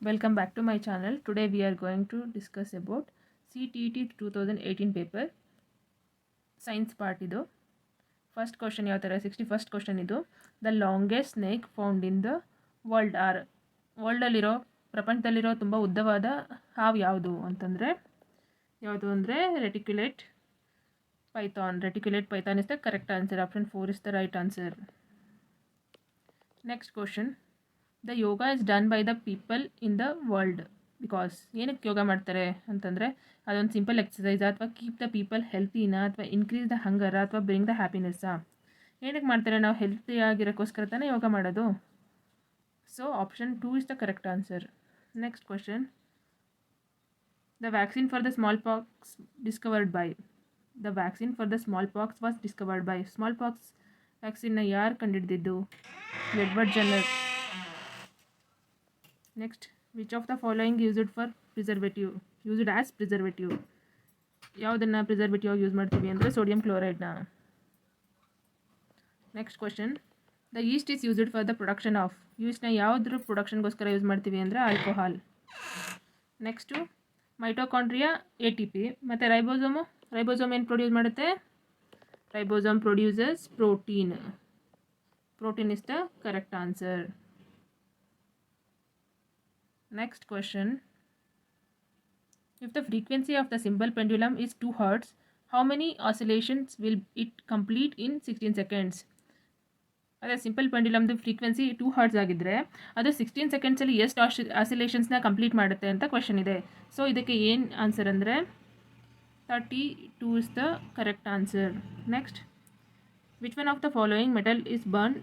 Welcome back to my channel. Today we are going to discuss about CTET 2018 paper science part ಇದು first question ಯಾವ ಥರ 61st question ಇದು the longest snake found in the ವರ್ಲ್ಡಲ್ಲಿರೋ ಪ್ರಪಂಚದಲ್ಲಿರೋ ತುಂಬ ಉದ್ದವಾದ ಹಾವು ಯಾವುದು ಅಂತಂದರೆ ಯಾವುದು ಅಂದರೆ reticulate python is the correct answer. Option 4 is the right answer. Next question the yoga is done by the people in the world because ಏನಕ್ಕೆ ಯೋಗ ಮಾಡ್ತಾರೆ ಅಂತಂದರೆ ಅದೊಂದು ಸಿಂಪಲ್ ಎಕ್ಸಸೈಸಾ ಅಥವಾ ಕೀಪ್ ದ ಪೀಪಲ್ ಹೆಲ್ತಿನಾ ಅಥವಾ ಇನ್ಕ್ರೀಸ್ ದ ಹಂಗರ ಅಥವಾ ಬ್ರಿಂಗ್ ದ ಹ್ಯಾಪಿನೆಸ್ಸಾ? ಏನಕ್ಕೆ ಮಾಡ್ತಾರೆ? ನಾವು ಹೆಲ್ತಿಯಾಗಿರೋಕ್ಕೋಸ್ಕರ ತಾನೇ ಯೋಗ ಮಾಡೋದು. So option 2 is the correct answer. Next question the vaccine for the small pox discovered by small pox ವ್ಯಾಕ್ಸಿನ್ನ ಯಾರು ಕಂಡುಹಿಡಿದಿದ್ದು? Edward Jenner. Next which of the following used as preservative? ಯಾವುದನ್ನು ಪ್ರಿಸರ್ವೇಟಿವ್ ಆಗಿ ಯೂಸ್ ಮಾಡ್ತೀವಿ ಅಂದರೆ ಸೋಡಿಯಂ ಕ್ಲೋರೈಡ್ನ. Next question the yeast is used for the production of ಈಸ್ಟ್ನ ಯಾವುದ್ರ ಪ್ರೊಡಕ್ಷನ್ಗೋಸ್ಕರ ಯೂಸ್ ಮಾಡ್ತೀವಿ ಅಂದರೆ ಆಲ್ಕೋಹಾಲ್. ನೆಕ್ಸ್ಟು ಮೈಟೋಕಾಂಡ್ರಿಯಾ ATP ಮತ್ತು ರೈಬೋಸೋಮ್ ಏನು ಪ್ರೊಡ್ಯೂಸ್ ಮಾಡುತ್ತೆ? Ribosome produces protein is the correct answer. Next question, if the frequency of the simple pendulum is 2 Hz, how many oscillations will it complete in 16 seconds? ಅದೇ simple ಪೆಂಡ್ಯುಲಮ್ದು frequency 2 Hz ಆಗಿದ್ದರೆ ಅದು 16 ಸೆಕೆಂಡ್ಸಲ್ಲಿ ಎಷ್ಟು ಆಸಿಲೇಷನ್ಸ್ನ complete ಮಾಡುತ್ತೆ ಅಂತ question ಇದೆ. So ಇದಕ್ಕೆ ಏನು answer ಅಂದರೆ 32 is the correct answer. Next which one of the following metal is burn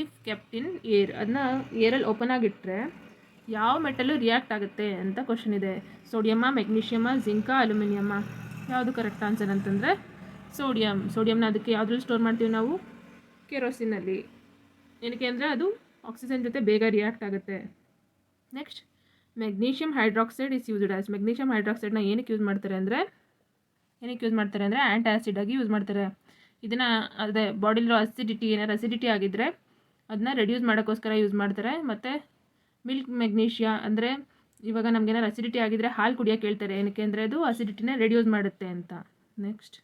if kept in air? ಅದನ್ನ ಏರಲ್ಲಿ ಓಪನ್ ಆಗಿಟ್ಟರೆ ಯಾವ ಮೆಟಲು ರಿಯಾಕ್ಟ್ ಆಗುತ್ತೆ ಅಂತ ಕ್ವಶನ್ ಇದೆ. ಸೋಡಿಯಮ್ಮ, ಮೆಗ್ನೀಷಿಯಮ್ಮ, ಜಿಂಕಾ, ಅಲ್ಯೂಮಿನಿಯಮ್ಮ? ಯಾವುದು ಕರೆಕ್ಟ್ ಆನ್ಸರ್ ಅಂತಂದರೆ ಸೋಡಿಯಮ್ನ ಅದಕ್ಕೆ ಯಾವುದ್ರಲ್ಲಿ ಸ್ಟೋರ್ ಮಾಡ್ತೀವಿ ನಾವು? ಕೆರೋಸಿನಲ್ಲಿ. ಏನಕ್ಕೆ ಅಂದರೆ ಅದು ಆಕ್ಸಿಜನ್ ಜೊತೆ ಬೇಗ ರಿಯಾಕ್ಟ್ ಆಗುತ್ತೆ. Next magnesium hydroxide is used as magnesium ಹೈಡ್ರಾಕ್ಸೈಡ್ನ ಏನಕ್ಕೆ ಯೂಸ್ ಮಾಡ್ತಾರೆ ಅಂದರೆ ಆ್ಯಂಟಾಸಿಡ್ ಆಗಿ ಯೂಸ್ ಮಾಡ್ತಾರೆ. ಇದನ್ನು ಅದೇ ಬಾಡಿಲಿರೋ ಅಸಿಡಿಟಿ ಆಗಿದ್ದರೆ ಅದನ್ನ ರೆಡ್ಯೂಸ್ ಮಾಡೋಕ್ಕೋಸ್ಕರ ಯೂಸ್ ಮಾಡ್ತಾರೆ. ಮತ್ತು ಮಿಲ್ಕ್ ಮೆಗ್ನೀಷಿಯಾ ಅಂದರೆ ಇವಾಗ ನಮಗೇನಾರು ಅಸಿಡಿಟಿ ಆಗಿದ್ದರೆ ಹಾಲು ಕುಡಿಯೋಕೆ ಹೇಳ್ತಾರೆ. ಏನಕ್ಕೆ ಅಂದರೆ ಅದು ಅಸಿಡಿಟಿನ ರೆಡ್ಯೂಸ್ ಮಾಡುತ್ತೆ ಅಂತ. Next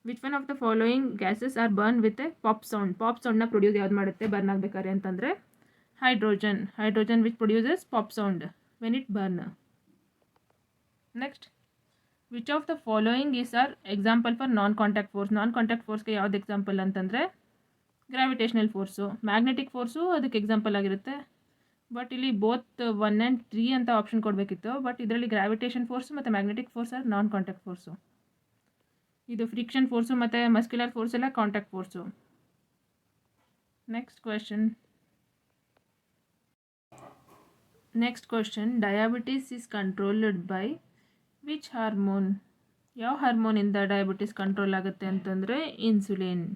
which one of the following gases are burn with a pop ಸೌಂಡ್ನ ಪ್ರೊಡ್ಯೂಸ್ ಯಾವ್ದು ಮಾಡುತ್ತೆ ಬರ್ನ್ ಆಗಬೇಕಾದ್ರೆ ಅಂತಂದರೆ hydrogen which produces pop sound when it burn. Next which of the following is are example for non contact ಫೋರ್ಸ್ಗೆ ಯಾವ್ದು example ಅಂತಂದರೆ gravitational force. Magnetic force ಅದಕ್ಕೆ example ಆಗಿರುತ್ತೆ. ಬಟ್ ಇಲ್ಲಿ ಬೋತ್ 1 and 3 ಅಂತ ಆಪ್ಷನ್ ಕೊಡಬೇಕಿತ್ತು. ಬಟ್ ಇದರಲ್ಲಿ ಗ್ರಾವಿಟೇಷನ್ ಫೋರ್ಸು ಮತ್ತು magnetic force R non contact force. ಇದು ಫ್ರಿಕ್ಷನ್ ಫೋರ್ಸು ಮತ್ತು ಮಸ್ಕ್ಯುಲರ್ ಫೋರ್ಸ್ ಎಲ್ಲ contact force. Next question diabetes is controlled by which hormone? ಯಾವ ಹಾರ್ಮೋನಿಂದ ಡಯಾಬಿಟಿಸ್ ಕಂಟ್ರೋಲ್ ಆಗುತ್ತೆ ಅಂತಂದರೆ insulin.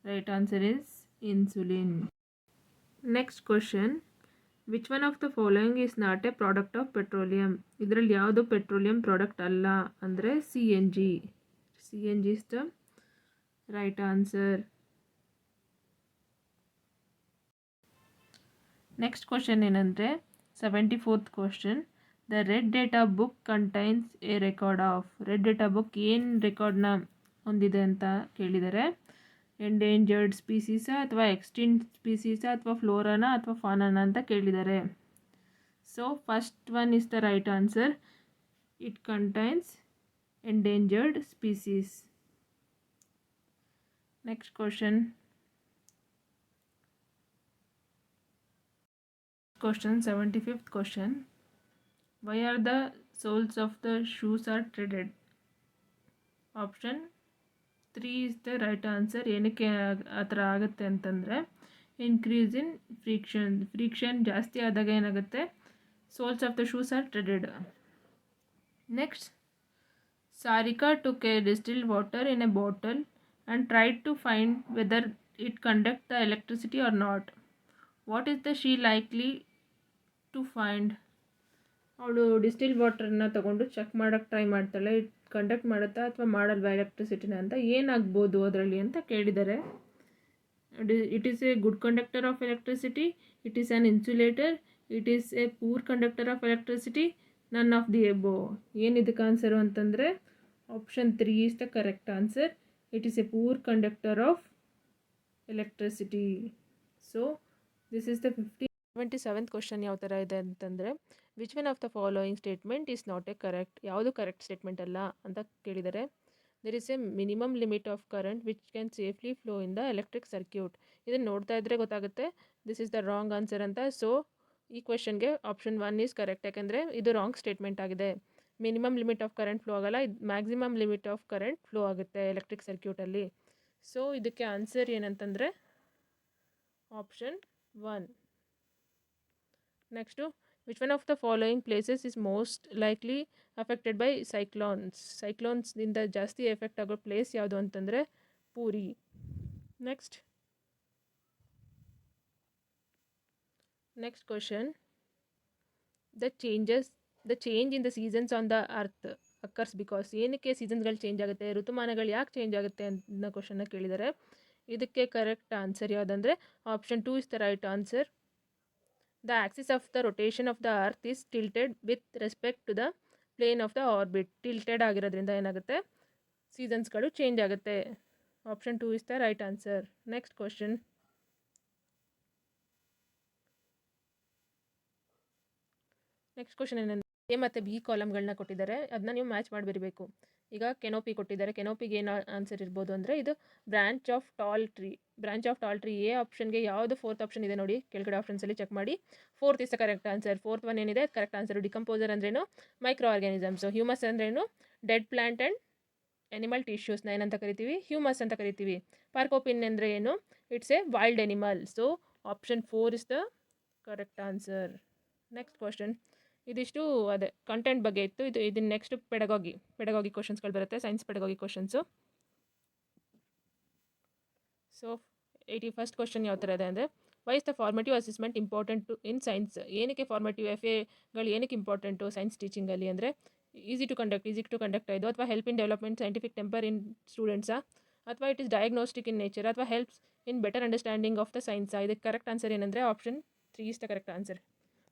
Right answer is insulin. Next question which one of the following is not A product of petroleum? ಇದರಲ್ಲಿ ಯಾವುದು petroleum product ಅಲ್ಲ ಅಂದರೆ CNG is the right answer. Next question ಏನಂದರೆ 74th question the red data book contains A record of? Red data book ಏನು ರೆಕಾರ್ಡ್ನ ಹೊಂದಿದೆ ಅಂತ ಕೇಳಿದರೆ endangered ಸ್ಪೀಸೀಸಾ ಅಥವಾ ಎಕ್ಸ್ಟಿಂಕ್ಟ್ ಸ್ಪೀಸೀಸಾ ಅಥವಾ ಫ್ಲೋರಾನಾ ಅಥವಾ ಫಾನಾನಾ ಅಂತ ಕೇಳಿದ್ದಾರೆ. So first one is the right answer. It contains endangered species. Next question 75th question why are the soles of the shoes are threaded? Option 3 is the right answer. ಏನಕ್ಕೆ ಆ ಥರ ಆಗುತ್ತೆ ಅಂತಂದರೆ ಇನ್ಕ್ರೀಸ್ ಇನ್ ಫ್ರಿಕ್ಷನ್ ಜಾಸ್ತಿ ಆದಾಗ ಏನಾಗುತ್ತೆ? Soles of the shoes are threaded. Next Sarika took a distilled water in a bottle and tried to find whether it conduct the electricity or not. What is the she likely to find? ಅವಳು distilled ವಾಟರ್ನ ತೊಗೊಂಡು check ಮಾಡೋಕ್ಕೆ try ಮಾಡ್ತಾಳೆ. It conduct ಮಾಡುತ್ತಾ ಅಥವಾ ಮಾಡಲ್ವಾ ಎಲೆಕ್ಟ್ರಿಸಿಟಿನ ಅಂತ, ಏನಾಗ್ಬೋದು ಅದರಲ್ಲಿ ಅಂತ ಕೇಳಿದ್ದಾರೆ. It is A good conductor of electricity, it is an insulator, it is a poor conductor of electricity, none of the above. ಏನು ಇದಕ್ಕೆ ಆನ್ಸರು ಅಂತಂದರೆ option 3 is the correct answer. It is a poor conductor of electricity. So this is the 77th question. ಯಾವ ಥರ ಇದೆ ಅಂತಂದರೆ which one of the following statement is not A correct. ಯಾವುದು correct statement ಅಲ್ಲ ಅಂತ ಕೇಳಿದರೆ there is A minimum limit of current which can safely flow in the electric circuit. ಇದನ್ನು ನೋಡ್ತಾ ಇದ್ದರೆ ಗೊತ್ತಾಗುತ್ತೆ this is the wrong answer ಅಂತ. So ಈ ಕ್ವೆಶನ್ಗೆ ಆಪ್ಷನ್ 1 ಈಸ್ ಕರೆಕ್ಟ್, ಯಾಕೆಂದರೆ ಇದು ರಾಂಗ್ ಸ್ಟೇಟ್ಮೆಂಟ್ ಆಗಿದೆ. Minimum limit of current flow ಆಗಲ್ಲ, ಇದು maximum limit of current flow ಆಗುತ್ತೆ ಎಲೆಕ್ಟ್ರಿಕ್ ಸರ್ಕ್ಯೂಟಲ್ಲಿ. ಸೊ ಇದಕ್ಕೆ ಆನ್ಸರ್ ಏನಂತಂದರೆ option 1. Next which one of the following places is most likely affected by ಸೈಕ್ಲೋನ್ಸ್ನಿಂದ ಜಾಸ್ತಿ ಎಫೆಕ್ಟ್ ಆಗೋ ಪ್ಲೇಸ್ ಯಾವುದು ಅಂತಂದರೆ Puri. Next question, the change in the seasons on the earth occurs because. ಏನಕ್ಕೆ ಸೀಸನ್ಸ್ಗಳು ಚೇಂಜ್ ಆಗುತ್ತೆ, ಋತುಮಾನಗಳು ಯಾಕೆ ಚೇಂಜ್ ಆಗುತ್ತೆ ಅನ್ನೋ ಕ್ವಶನ್ನ ಕೇಳಿದರೆ ಇದಕ್ಕೆ ಕರೆಕ್ಟ್ ಆನ್ಸರ್ ಯಾವುದಂದರೆ option 2 is the right answer. The axis of the rotation of the earth is tilted with respect to the plane of the orbit. Tilted ಆಗಿರೋದ್ರಿಂದ ಏನಾಗುತ್ತೆ, ಸೀಸನ್ಸ್ಗಳು ಚೇಂಜ್ ಆಗುತ್ತೆ. Option 2 is the right answer. Next question, ಏನಂದರೆ A ಮತ್ತು B ಕಾಲಮ್ಗಳನ್ನ ಕೊಟ್ಟಿದ್ದಾರೆ, ಅದನ್ನ ನೀವು match ಮಾಡಿ. ಈಗ ಕೆನೋಪಿ ಕೊಟ್ಟಿದ್ದಾರೆ, ಕೆನೋಪಿಗೆ ಏನು ಆನ್ಸರ್ ಇರ್ಬೋದು ಅಂದರೆ ಇದು branch of tall tree. A ಆಪ್ಷನ್ಗೆ ಯಾವುದು 4th ಆಪ್ಷನ್ ಇದೆ ನೋಡಿ ಕೆಳಗಡೆ ಆಪ್ಷನ್ಸಲ್ಲಿ ಚೆಕ್ ಮಾಡಿ. 4th is the correct answer. 4th one ಏನಿದೆ ಕರೆಕ್ಟ್ ಆನ್ಸರು. ಡಿಕಂಪೋಸರ್ ಅಂದ್ರೇನು, ಮೈಕ್ರೋ ಆರ್ಗ್ಯಾನಿಸಮ್ಸು. ಹ್ಯೂಮಸ್ ಅಂದ್ರೇನು, ಡೆಡ್ ಪ್ಲಾಂಟ್ ಆ್ಯಂಡ್ ಎನಿಮಲ್ ಟಿಶ್ಯೂಸ್ನ ಏನಂತ ಕರಿತೀವಿ, ಹ್ಯೂಮಸ್ ಅಂತ ಕರಿತೀವಿ. ಪಾರ್ಕೋಪಿನ್ ಅಂದರೆ ಏನು, it's A wild animal. So option 4 is the correct answer. Next question, ಇದಿಷ್ಟು ಅದೇ ಕಂಟೆಂಟ್ ಬಗ್ಗೆ ಇತ್ತು. ಇದನ್ನ ನೆಕ್ಸ್ಟ್ ಪೆಡಗಾಗಿ ಕ್ವಶನ್ಸ್ಗಳು ಬರುತ್ತೆ, science pedagogy questions. So 81st question ಯಾವ ಥರ ಇದೆ ಅಂದರೆ why is the formative assessment important in science. ಏನಕ್ಕೆ ಫಾರ್ಮೇಟಿವ್ FAಗಳು ಏನಕ್ಕೆ ಇಂಪಾರ್ಟೆಂಟು ಸೈನ್ಸ್ ಟೀಚಿಂಗಲ್ಲಿ ಅಂದರೆ ಈಸಿ ಟು ಕಂಡಕ್ಟ್ ಇದು, ಅಥವಾ help in development scientific temper in ಸ್ಟೂಡೆಂಟ್ಸಾ, ಅಥವಾ it is diagnostic in nature, ಅಥವಾ helps in better understanding of the ಸೈನ್ಸಾ. ಇದಕ್ಕೆ ಕರೆಕ್ಟ್ ಆನ್ಸರ್ ಏನಂದರೆ option 3 is the correct answer.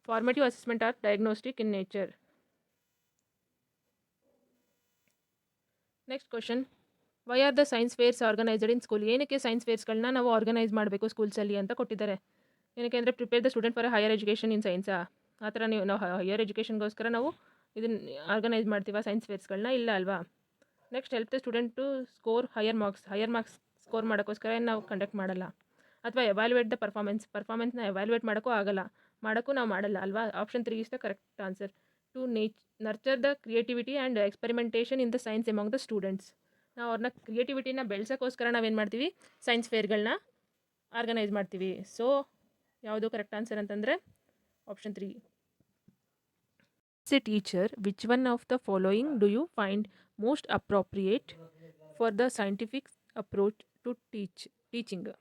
Formative assessment are diagnostic in nature. Next question, why are the science fairs organised in school. ಏನಕ್ಕೆ science ಫೇರ್ಸ್ಗಳನ್ನ ನಾವು organise ಮಾಡಬೇಕು ಸ್ಕೂಲ್ಸಲ್ಲಿ ಅಂತ ಕೊಟ್ಟಿದ್ದಾರೆ. ಏನಕ್ಕೆ ಅಂದರೆ prepare the student for higher education in ಸೈನ್ಸಾ, ಆ ಥರ ನಾವು ಹೈಯರ್ ಎಜುಕೇಷನ್ಗೋಸ್ಕರ ನಾವು ಇದನ್ನು ಆರ್ಗನೈಸ್ ಮಾಡ್ತೀವ ಸೈನ್ಸ್ ಫೇರ್ಸ್ಗಳನ್ನ, ಇಲ್ಲ ಅಲ್ವಾ. Next help the student to score higher marks score ಮಾಡೋಕ್ಕೋಸ್ಕರ ನಾವು ಕಂಡಕ್ಟ್ ಮಾಡಲ್ಲ. ಅಥವಾ ಎವ್ಯಾಲ್ಯೂಯೇಟ್ ದ ಪರ್ಫಾರ್ಮೆನ್ಸ್ನ ಎವ್ಯಾಲ್ಯೂಯೇಟ್ ಮಾಡೋಕ್ಕೂ ನಾವು ಮಾಡಲ್ಲ ಅಲ್ವಾ. Option 3 is the correct answer. To nurture the creativity and experimentation in the science among the students. ನಾವು ಅವ್ರನ್ನ ಕ್ರಿಯೇಟಿವಿಟಿನ ಬೆಳೆಸೋಕ್ಕೋಸ್ಕರ ನಾವೇನು ಮಾಡ್ತೀವಿ, ಸೈನ್ಸ್ ಫೇರ್ಗಳನ್ನ ಆರ್ಗನೈಸ್ ಮಾಡ್ತೀವಿ. ಸೊ ಯಾವುದು ಕರೆಕ್ಟ್ ಆನ್ಸರ್ ಅಂತಂದರೆ option 3. A teacher, which one of the following do you find most appropriate for the scientific approach to teaching.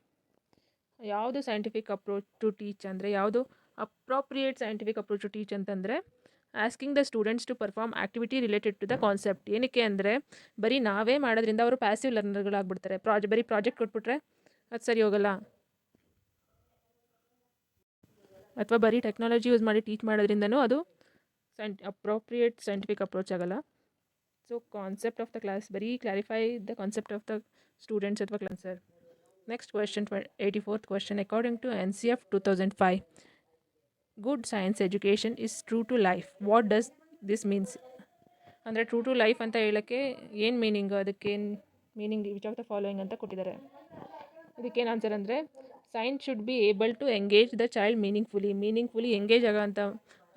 ಯಾವುದು ಸೈಂಟಿಫಿಕ್ ಅಪ್ರೋಚ್ ಟು ಟೀಚ್ ಅಂದರೆ ಯಾವುದು appropriate scientific approach to teach ಅಂತಂದರೆ asking the students to perform activity related to the concept. ಏನಕ್ಕೆ ಅಂದರೆ ಬರೀ ನಾವೇ ಮಾಡೋದ್ರಿಂದ ಅವರು ಪ್ಯಾಸಿವ್ ಲರ್ನರ್ಗಳಾಗ್ಬಿಡ್ತಾರೆ. ಬರೀ ಪ್ರಾಜೆಕ್ಟ್ ಕೊಟ್ಬಿಟ್ರೆ ಅದು ಸರಿ ಹೋಗಲ್ಲ, ಅಥವಾ ಬರೀ ಟೆಕ್ನಾಲಜಿ ಯೂಸ್ ಮಾಡಿ ಟೀಚ್ ಮಾಡೋದ್ರಿಂದನೂ ಅದು ಅಪ್ರೋಪ್ರಿಯೇಟ್ ಸೈಂಟಿಫಿಕ್ ಅಪ್ರೋಚ್ ಆಗಲ್ಲ. So concept of the class, ಬರೀ clarify the concept of the students ಅಥವಾ closer. Next question, 84th question, according to NCF 2005 good science education is true to life. What does this means ಅಂದರೆ true to life ಅಂತ ಹೇಳೋಕ್ಕೆ ಏನು meaning, ಅದಕ್ಕೇನು meaning which of the following ಅಂತ ಕೊಟ್ಟಿದ್ದಾರೆ. ಇದಕ್ಕೇನು answer ಅಂದರೆ science should be able to engage the child meaningfully engage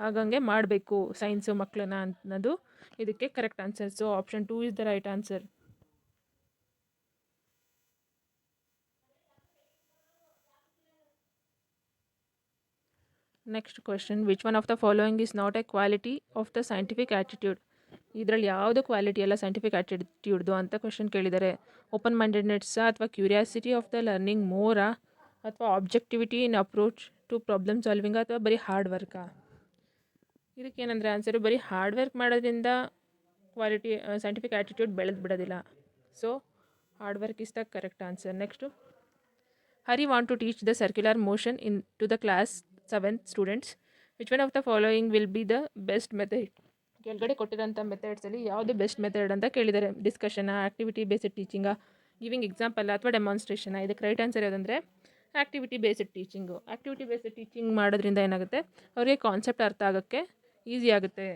ಆಗಂಗೆ ಮಾಡಬೇಕು ಸೈನ್ಸು ಮಕ್ಕಳನ್ನ ಅನ್ನೋದು ಇದಕ್ಕೆ correct answer. So option 2 is the right answer. Next question, which one of the following is not a quality of the scientific attitude. ಇದರಲ್ಲಿ ಯಾವುದು quality ಅಲ್ಲ scientific ಆ್ಯಟಿಟ್ಯೂಡ್ದು ಅಂತ question ಕೇಳಿದ್ದಾರೆ. ಓಪನ್ ಮೈಂಡೆಡ್ನೆಸ್ಸಾ, ಅಥವಾ ಕ್ಯೂರಿಯಾಸಿಟಿ ಆಫ್ ದ ಲರ್ನಿಂಗ್ ಮೋರಾ, ಅಥವಾ objectivity in approach to problem solving, ಅಥವಾ ಬರೀ ಹಾರ್ಡ್ ವರ್ಕಾ. ಇದಕ್ಕೇನಂದರೆ ಆನ್ಸರು ಬರೀ ಹಾರ್ಡ್ ವರ್ಕ್ ಮಾಡೋದ್ರಿಂದ ಕ್ವಾಲಿಟಿ ಸೈಂಟಿಫಿಕ್ ಆ್ಯಟಿಟ್ಯೂಡ್ ಬೆಳೆದು ಬಿಡೋದಿಲ್ಲ. So hard work is the correct answer. Next, Hari want to teach the circular motion in to the class 7th students. Which one of the following will be the best method? ಕೆಳಗಡೆ ಕೊಟ್ಟಿರೋಂಥ ಮೆಥಡ್ಸಲ್ಲಿ ಯಾವುದು best method ಅಂತ ಕೇಳಿದ್ದಾರೆ. Discussion, activity based teaching, giving example ಅಥವಾ demonstration. ಇದಕ್ಕೆ right answer ಯಾವುದಂದರೆ activity based teaching. Activity based teaching ಮಾಡೋದ್ರಿಂದ ಏನಾಗುತ್ತೆ, ಅವರಿಗೆ ಕಾನ್ಸೆಪ್ಟ್ ಅರ್ಥ ಆಗೋಕ್ಕೆ ಈಸಿ ಆಗುತ್ತೆ.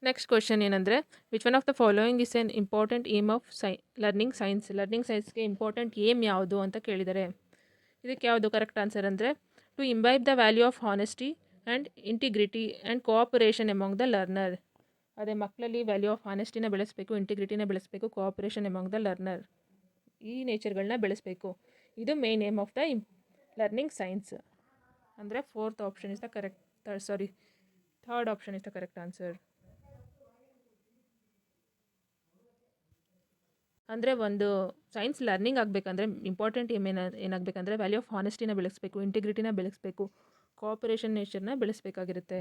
ನೆಕ್ಸ್ಟ್ ಕ್ವಶನ್ ಏನಂದರೆ, which one of the following is an important aim of learning science. Learning ಸೈನ್ಸ್ಗೆ ಇಂಪಾರ್ಟೆಂಟ್ ಏಮ್ ಯಾವುದು ಅಂತ ಕೇಳಿದ್ದಾರೆ. ಇದಕ್ಕೆ ಯಾವುದು ಕರೆಕ್ಟ್ ಆನ್ಸರ್ ಅಂದರೆ, to imbibe the value of honesty and integrity and cooperation among the learner. ಅದೇ ಮಕ್ಕಳಲ್ಲಿ ವ್ಯಾಲ್ಯೂ ಆಫ್ ಹಾನೆಸ್ಟಿನ ಬೆಳೆಸಬೇಕು, ಇಂಟಿಗ್ರಿಟಿನ ಬೆಳೆಸಬೇಕು, ಕೋಆಪರೇಷನ್ ಎಮಾಂಗ್ ದ ಲರ್ನರ್, ಈ ನೇಚರ್ಗಳನ್ನ ಬೆಳೆಸಬೇಕು. ಇದು main aim of the learning science. ಅಂದರೆ third option is the correct answer. ಅಂದರೆ ಒಂದು ಸೈನ್ಸ್ ಲರ್ನಿಂಗ್ ಆಗಬೇಕಂದ್ರೆ ಇಂಪಾರ್ಟೆಂಟ್ ಏನಾಗಬೇಕಂದ್ರೆ ವ್ಯಾಲ್ಯೂ ಆಫ್ ಹಾನೆಸ್ಟಿನ ಬೆಳೆಸಬೇಕು, ಇಂಟಿಗ್ರಿಟಿನ ಬೆಳೆಸಬೇಕು, ಕೋಆಪರೇಷನ್ ನೇಚರ್ನ ಬೆಳೆಸಬೇಕಾಗಿರುತ್ತೆ.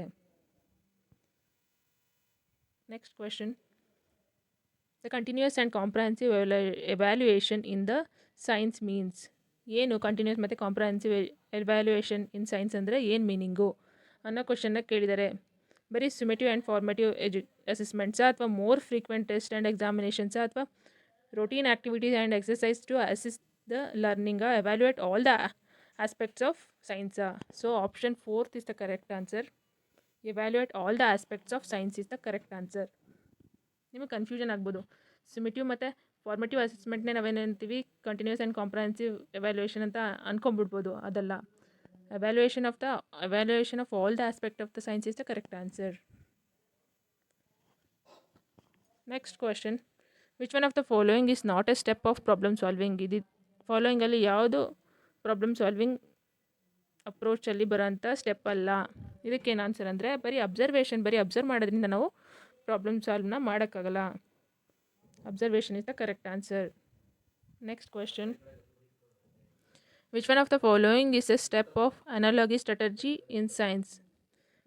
Next question, the continuous and comprehensive evaluation in the science means. ಏನು ಕಂಟಿನ್ಯೂಸ್ ಮತ್ತು ಕಾಂಪ್ರಹೆನ್ಸಿವ್ ಎವ್ಯಾಲ್ಯೂಯೇಷನ್ ಇನ್ ಸೈನ್ಸ್ ಅಂದರೆ ಏನು ಮೀನಿಂಗು ಅನ್ನೋ ಕ್ವಶನ್ನ ಕೇಳಿದ್ದಾರೆ. ಬರೀ ಸುಮೇಟಿವ್ ಆ್ಯಂಡ್ ಫಾರ್ಮೇಟಿವ್ ಅಸೆಸ್ಮೆಂಟ್ಸಾ, ಅಥವಾ ಮೋರ್ ಫ್ರೀಕ್ವೆಂಟ್ ಟೆಸ್ಟ್ ಆ್ಯಂಡ್ ಎಕ್ಸಾಮಿನೇಷನ್ಸಾ, ಅಥವಾ routine activities and exercise to assist the learning, evaluate all the aspects of science. So option 4th is the correct answer. Evaluate all the aspects of science is the correct answer. ನಿಮಗೆ confusion ಆಗ್ಬೋದು. Summative ಮತ್ತು formative ಅಸೆಸ್ಮೆಂಟ್ನೇ ನಾವೇನಂತೀವಿ continuous and comprehensive evaluation ಅಂತ ಅನ್ಕೊಂಡ್ಬಿಡ್ಬೋದು. ಅದಲ್ಲ, evaluation of all the aspect of the science is the correct answer. Next question, which one of the following is not a step of problem solving. ಇದು ಫಾಲೋಯಿಂಗಲ್ಲಿ ಯಾವುದು problem solving ಅಪ್ರೋಚಲ್ಲಿ ಬರೋಂಥ step ಅಲ್ಲ. ಇದಕ್ಕೇನು answer ಅಂದರೆ ಬರೀ ಅಬ್ಸರ್ವ್ ಮಾಡೋದ್ರಿಂದ ನಾವು ಪ್ರಾಬ್ಲಮ್ ಸಾಲ್ವ್ನ ಮಾಡೋಕ್ಕಾಗಲ್ಲ. Observation is the correct answer. Next question, which one of the following is a step of analogy strategy in science.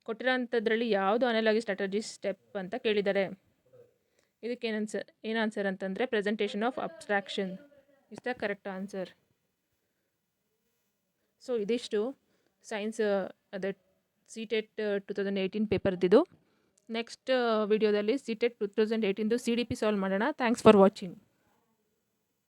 ಕೊಟ್ಟಿರೋಂಥದ್ರಲ್ಲಿ ಯಾವುದು ಅನಾಲಜಿ ಸ್ಟ್ರಾಟಜಿ ಸ್ಟೆಪ್ ಅಂತ ಕೇಳಿದ್ದಾರೆ. ಇದಕ್ಕೆ ಏನು ಆನ್ಸರ್ ಅಂತಂದರೆ presentation of abstraction is the correct answer. So ಇದಿಷ್ಟು science ಅದೇ CTET 2018 ಪೇಪರ್ದಿದ್ದು. Next ವಿಡಿಯೋದಲ್ಲಿ CTET 2018 CDP ಸಾಲ್ವ್ ಮಾಡೋಣ. Thanks for watching.